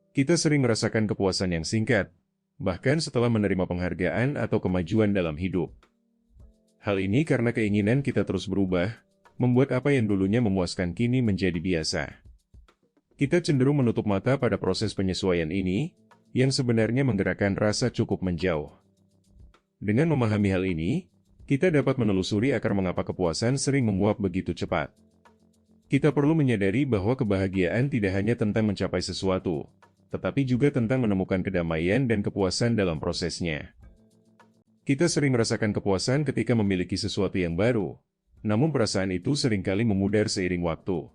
Kita sering merasakan kepuasan yang singkat, bahkan setelah menerima penghargaan atau kemajuan dalam hidup. Hal ini karena keinginan kita terus berubah, membuat apa yang dulunya memuaskan kini menjadi biasa. Kita cenderung menutup mata pada proses penyesuaian ini, yang sebenarnya menggerakkan rasa cukup menjauh. Dengan memahami hal ini, kita dapat menelusuri akar mengapa kepuasan sering menguap begitu cepat. Kita perlu menyadari bahwa kebahagiaan tidak hanya tentang mencapai sesuatu, tetapi juga tentang menemukan kedamaian dan kepuasan dalam prosesnya. Kita sering merasakan kepuasan ketika memiliki sesuatu yang baru, namun perasaan itu seringkali memudar seiring waktu.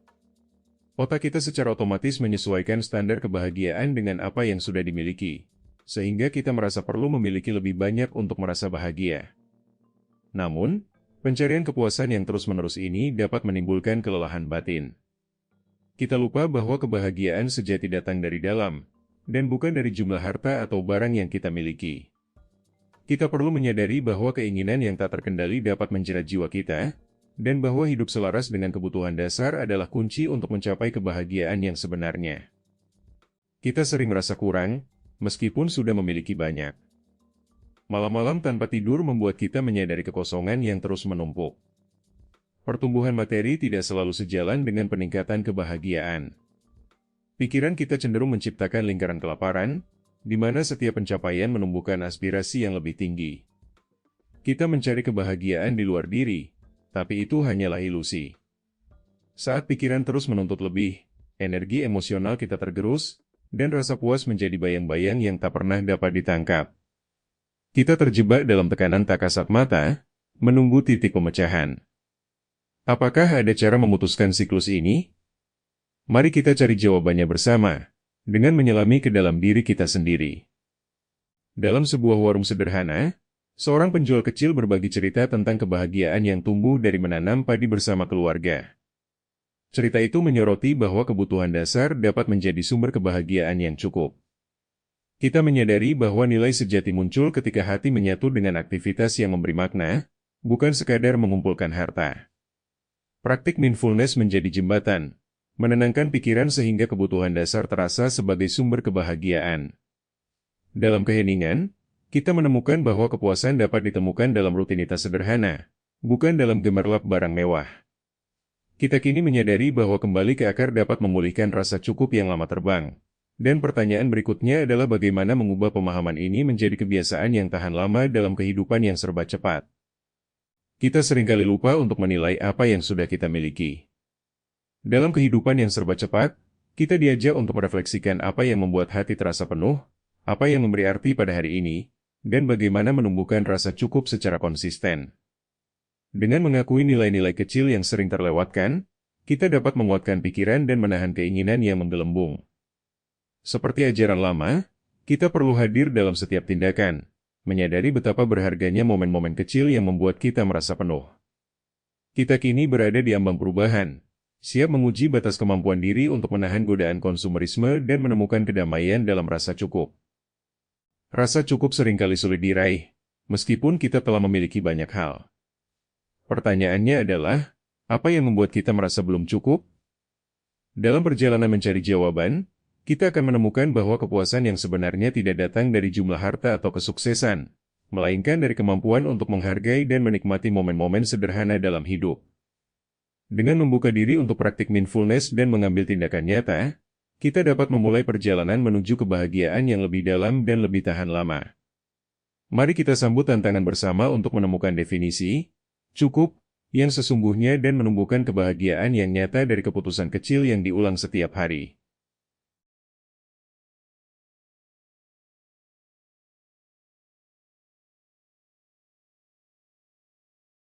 Otak kita secara otomatis menyesuaikan standar kebahagiaan dengan apa yang sudah dimiliki, sehingga kita merasa perlu memiliki lebih banyak untuk merasa bahagia. Namun, pencarian kepuasan yang terus-menerus ini dapat menimbulkan kelelahan batin. Kita lupa bahwa kebahagiaan sejati datang dari dalam, dan bukan dari jumlah harta atau barang yang kita miliki. Kita perlu menyadari bahwa keinginan yang tak terkendali dapat menjerat jiwa kita, dan bahwa hidup selaras dengan kebutuhan dasar adalah kunci untuk mencapai kebahagiaan yang sebenarnya. Kita sering merasa kurang, meskipun sudah memiliki banyak. Malam-malam tanpa tidur membuat kita menyadari kekosongan yang terus menumpuk. Pertumbuhan materi tidak selalu sejalan dengan peningkatan kebahagiaan. Pikiran kita cenderung menciptakan lingkaran kelaparan, di mana setiap pencapaian menumbuhkan aspirasi yang lebih tinggi. Kita mencari kebahagiaan di luar diri, tapi itu hanyalah ilusi. Saat pikiran terus menuntut lebih, energi emosional kita tergerus, dan rasa puas menjadi bayang-bayang yang tak pernah dapat ditangkap. Kita terjebak dalam tekanan tak kasat mata, menunggu titik pemecahan. Apakah ada cara memutuskan siklus ini? Mari kita cari jawabannya bersama, dengan menyelami ke dalam diri kita sendiri. Dalam sebuah warung sederhana, seorang penjual kecil berbagi cerita tentang kebahagiaan yang tumbuh dari menanam padi bersama keluarga. Cerita itu menyoroti bahwa kebutuhan dasar dapat menjadi sumber kebahagiaan yang cukup. Kita menyadari bahwa nilai sejati muncul ketika hati menyatu dengan aktivitas yang memberi makna, bukan sekadar mengumpulkan harta. Praktik mindfulness menjadi jembatan, menenangkan pikiran sehingga kebutuhan dasar terasa sebagai sumber kebahagiaan. Dalam keheningan, kita menemukan bahwa kepuasan dapat ditemukan dalam rutinitas sederhana, bukan dalam gemerlap barang mewah. Kita kini menyadari bahwa kembali ke akar dapat memulihkan rasa cukup yang lama terbang. Dan pertanyaan berikutnya adalah bagaimana mengubah pemahaman ini menjadi kebiasaan yang tahan lama dalam kehidupan yang serba cepat. Kita seringkali lupa untuk menilai apa yang sudah kita miliki. Dalam kehidupan yang serba cepat, kita diajak untuk merefleksikan apa yang membuat hati terasa penuh, apa yang memberi arti pada hari ini, dan bagaimana menumbuhkan rasa cukup secara konsisten. Dengan mengakui nilai-nilai kecil yang sering terlewatkan, kita dapat menguatkan pikiran dan menahan keinginan yang menggelembung. Seperti ajaran lama, kita perlu hadir dalam setiap tindakan, menyadari betapa berharganya momen-momen kecil yang membuat kita merasa penuh. Kita kini berada di ambang perubahan, siap menguji batas kemampuan diri untuk menahan godaan konsumerisme dan menemukan kedamaian dalam rasa cukup. Rasa cukup seringkali sulit diraih, meskipun kita telah memiliki banyak hal. Pertanyaannya adalah, apa yang membuat kita merasa belum cukup? Dalam perjalanan mencari jawaban, kita akan menemukan bahwa kepuasan yang sebenarnya tidak datang dari jumlah harta atau kesuksesan, melainkan dari kemampuan untuk menghargai dan menikmati momen-momen sederhana dalam hidup. Dengan membuka diri untuk praktik mindfulness dan mengambil tindakan nyata, kita dapat memulai perjalanan menuju kebahagiaan yang lebih dalam dan lebih tahan lama. Mari kita sambut tantangan bersama untuk menemukan definisi cukup yang sesungguhnya dan menumbuhkan kebahagiaan yang nyata dari keputusan kecil yang diulang setiap hari.